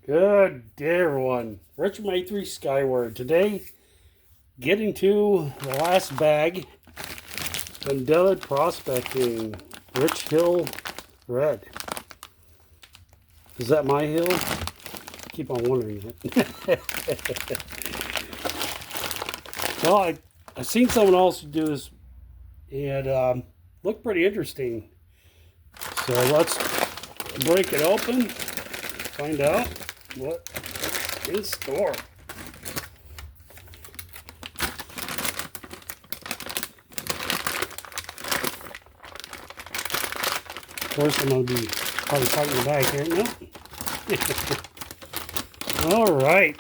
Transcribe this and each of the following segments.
Good day, everyone. Rich from A3 Skyward. Today, getting to the last bag. Vendettaweek prospecting. Rich Hill Red. Is that my hill? Keep on wondering that. Well, I seen someone else do this and looked pretty interesting. So let's break it open, find out what's in store. Of course, I'm going to be probably cutting the bag here. No. All right.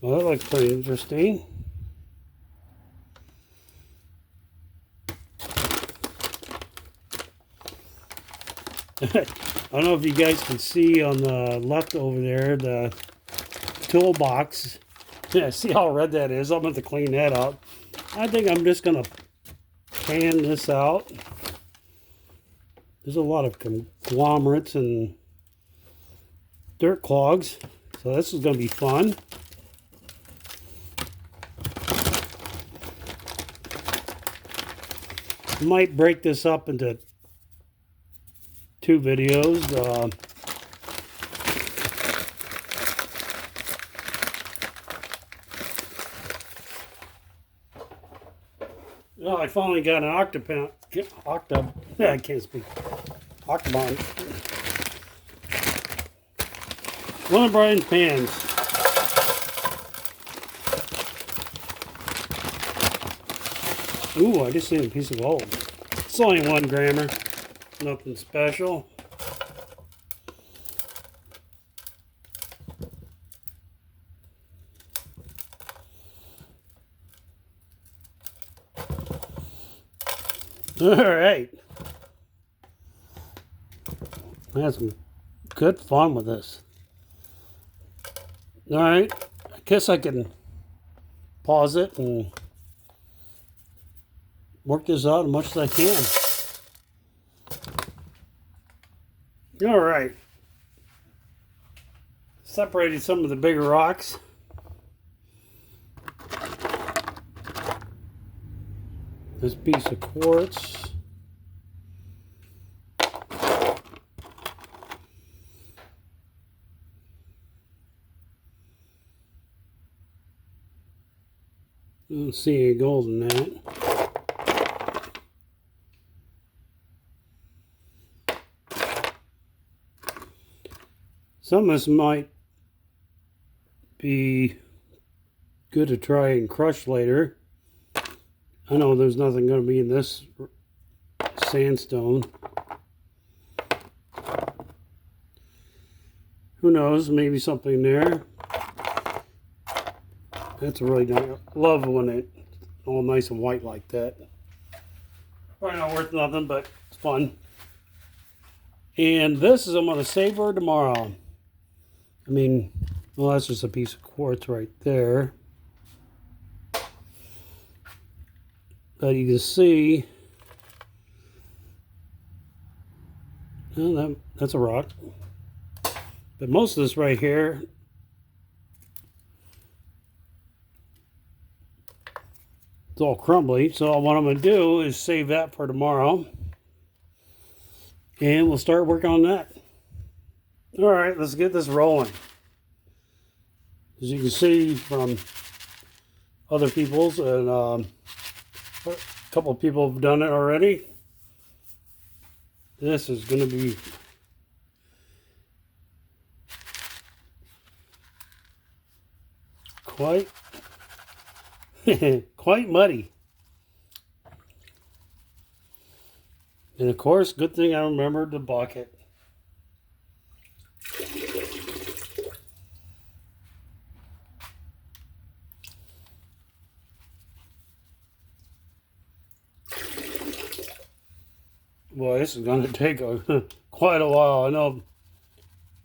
Well, that looks pretty interesting. I don't know if you guys can see on the left over there, the toolbox. Yeah, see how red that is? I'm going to clean that up. I think I'm just going to pan this out. There's a lot of conglomerates and dirt clogs, so this is going to be fun. I might break this up into two videos. Well, I finally got an I can't speak. Octobon. One of Brian's pans. Ooh, I just seen a piece of gold. It's only 1 grammer. Nothing special. All right. I had some good fun with this. All right. I guess I can pause it and work this out as much as I can. All right. Separated some of the bigger rocks. This piece of quartz. I don't see any gold in that. Some of this might be good to try and crush later. I know there's nothing going to be in this sandstone. Who knows? Maybe something there. That's really nice. I love when it's all nice and white like that. Probably not worth nothing, but it's fun. And this is I'm going to save for tomorrow. I mean, well, that's just a piece of quartz right there. But you can see, well, that's a rock. But most of this right here, it's all crumbly. So what I'm going to do is save that for tomorrow. And we'll start working on that. All right, let's get this rolling. As you can see from other people's, and a couple of people have done it already. This is going to be quite quite muddy. And of course, good thing I remembered the bucket. Boy, this is going to take quite a while. I know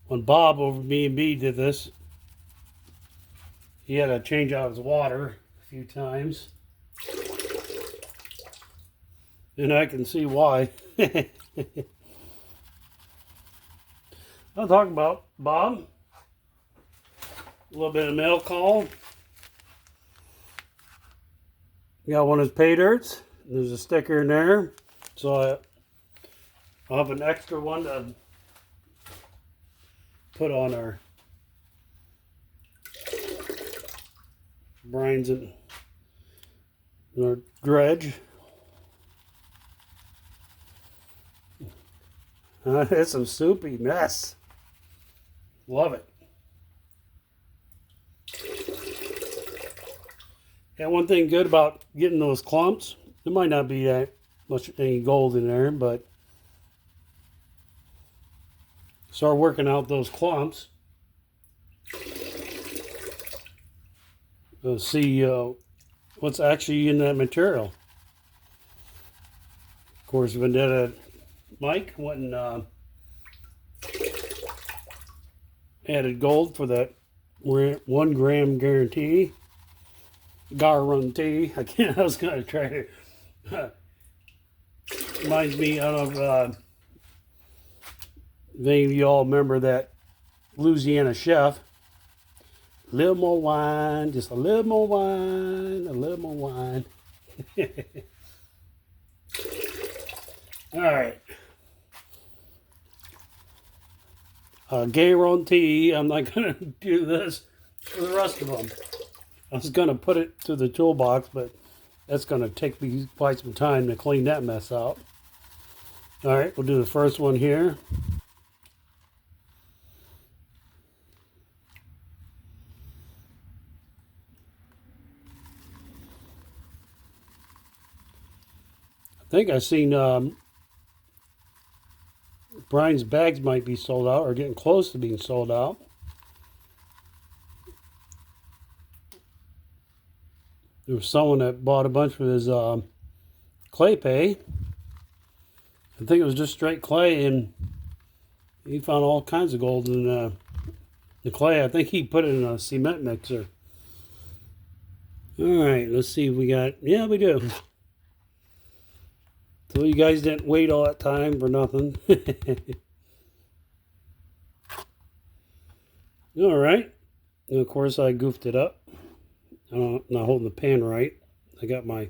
when Bob over B&B did this, he had to change out his water a few times. And I can see why. I'll talk about Bob. A little bit of mail call. Got one of his pay dirts. There's a sticker in there. So I'll have an extra one to put on our brines and our dredge. It's some soupy mess. Love it. And one thing good about getting those clumps, there might not be that much any gold in there, but start working out those clumps. See what's actually in that material. Of course, Vendetta Mike went and added gold for that 1 gram guarantee. Guarantee. I was going to try to. Reminds me of. If any of you all remember that Louisiana chef. A little more wine, just a little more wine, a little more wine. All right. Guarantee, I'm not going to do this for the rest of them. I was going to put it to the toolbox, but that's going to take me quite some time to clean that mess out. All right, we'll do the first one here. I think I've seen Brian's bags might be sold out or getting close to being sold out. There was someone that bought a bunch of his clay pay. I think it was just straight clay, and he found all kinds of gold in the clay. I think he put it in a cement mixer. All right, let's see if we got. Yeah, we do. So you guys didn't wait all that time for nothing. All right. And of course, I goofed it up. I'm not holding the pan right. I got my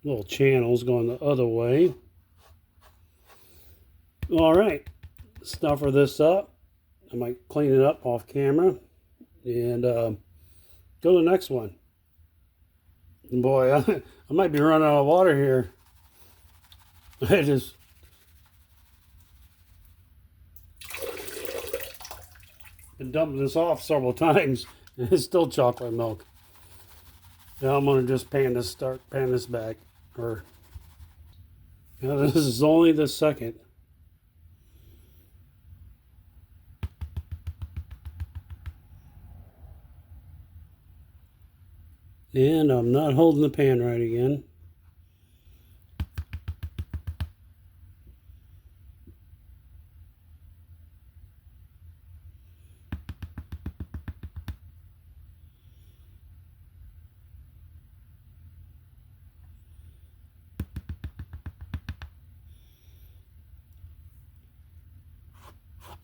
little channels going the other way. All right. Snuffer this up. I might clean it up off camera. And go to the next one. And boy, I might be running out of water here. I just been dumping this off several times, and it's still chocolate milk. Now I'm gonna just pan this back, or this is only the second. And I'm not holding the pan right again.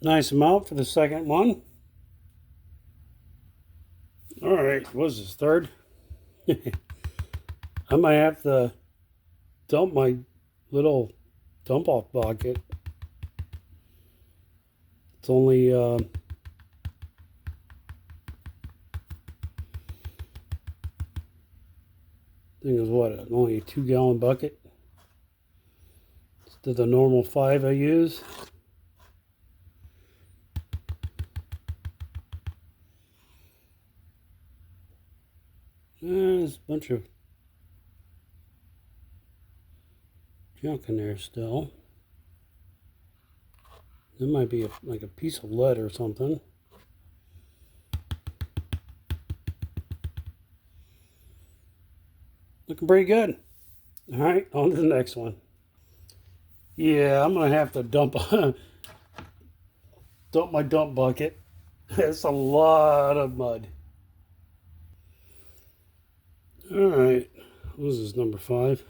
Nice amount for the second one. All right, what was this, third? I might have to dump my little dump off bucket. It's only I think it was what, only a 2-gallon bucket instead of the normal 5 I use. There's a bunch of junk in there still. There might be like a piece of lead or something. Looking pretty good. All right, on to the next one. Yeah, I'm gonna have to dump my dump bucket. That's a lot of mud. All right, what is this, number 5?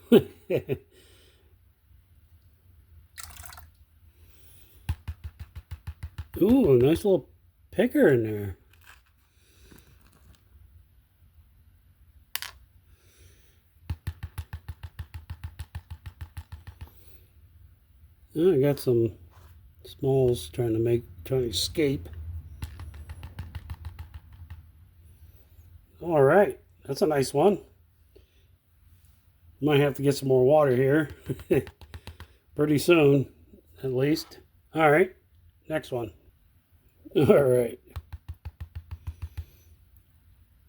Ooh, a nice little picker in there. Oh, I got some smalls trying to escape. All right, that's a nice one. Might have to get some more water here pretty soon, at least. All right, next one. All right,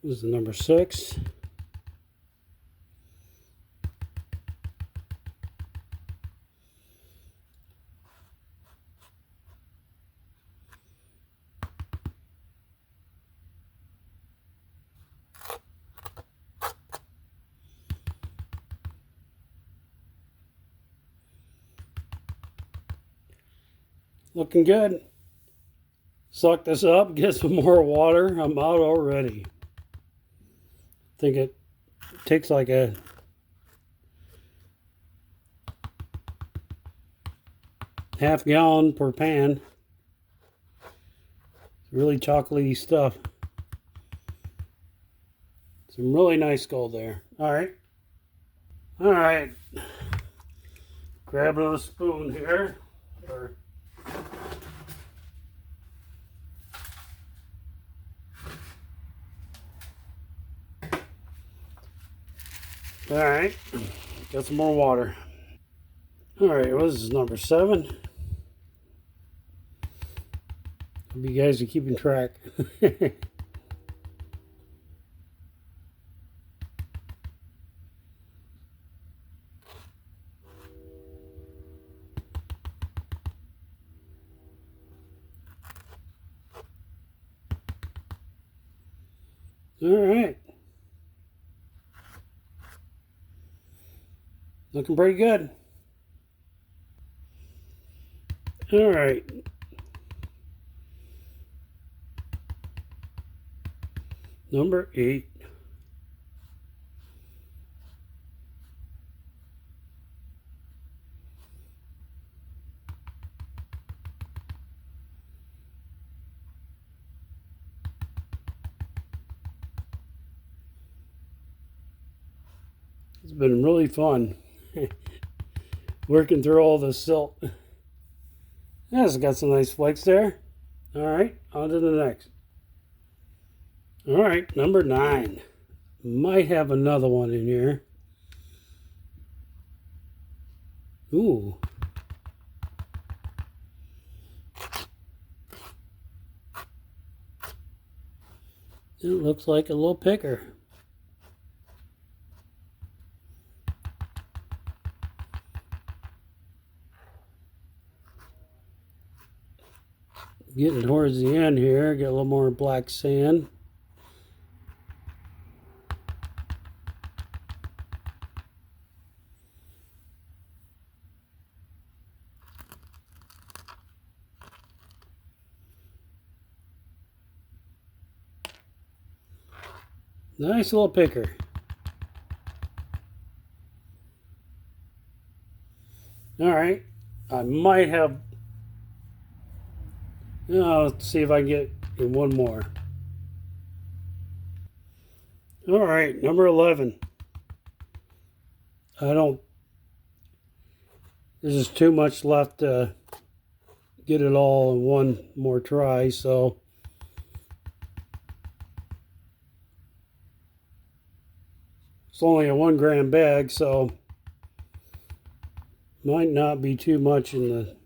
this is number 6. Looking good. Suck this up, get some more water. I'm out already. I think it takes like a half gallon per pan. It's really chocolatey stuff. Some really nice gold there. All right. All right. Grab another spoon here. All right. Got some more water. All right. Well, this is number 7. Hope you guys are keeping track. All right. Looking pretty good. All right. Number 8. It's been really fun working through all the silt. Yeah, it's got some nice flakes there. All right, on to the next. All right, number 9. Might have another one in here. Ooh. It looks like a little picker. Getting towards the end here, get a little more black sand. Nice little picker. All right, I might have, let's see if I can get in one more. All right, number 11. There's just too much left to get it all in one more try, so it's only a 1 gram bag, so might not be too much in the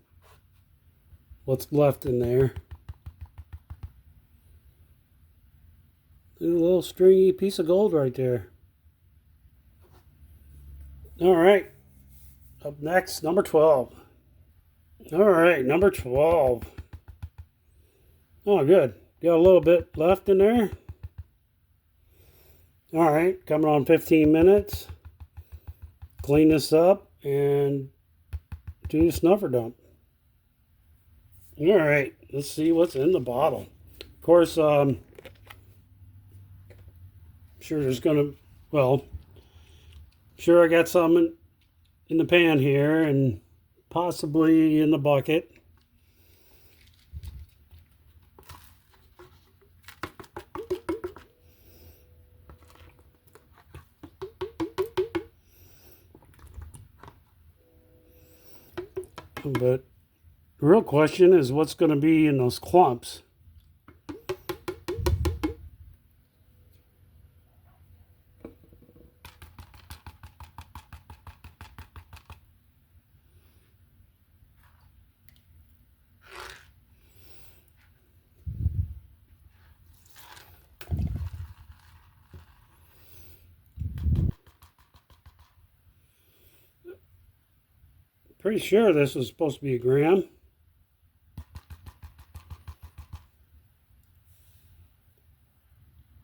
what's left in there. A little stringy piece of gold right there. All right, up next, number 12. All right, number 12. Oh, good. Got a little bit left in there. All right, coming on 15 minutes. Clean this up and do the snuffer dump. All right, let's see what's in the bottle. Of course, I'm sure there's gonna, well, sure I got some in the pan here and possibly in the bucket. But the real question is what's going to be in those clumps. Pretty sure this was supposed to be a gram.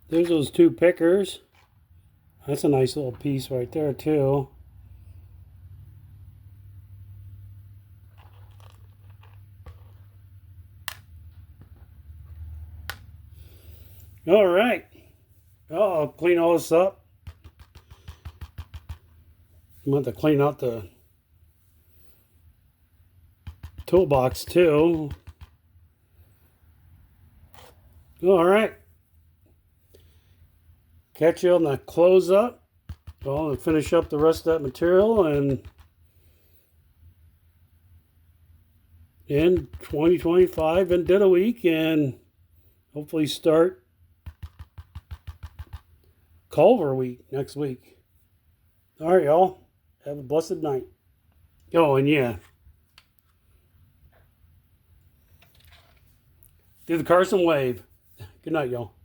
There's those two pickers. That's a nice little piece right there too. All right. I'll clean all this up. I'm going to clean out the toolbox too. All right. Catch you on the close up. Well, and finish up the rest of that material and in 2025 Vendettaweek and hopefully start Culver week next week. All right, y'all. Have a blessed night. Oh, and yeah. Do the Carson wave. Good night, y'all.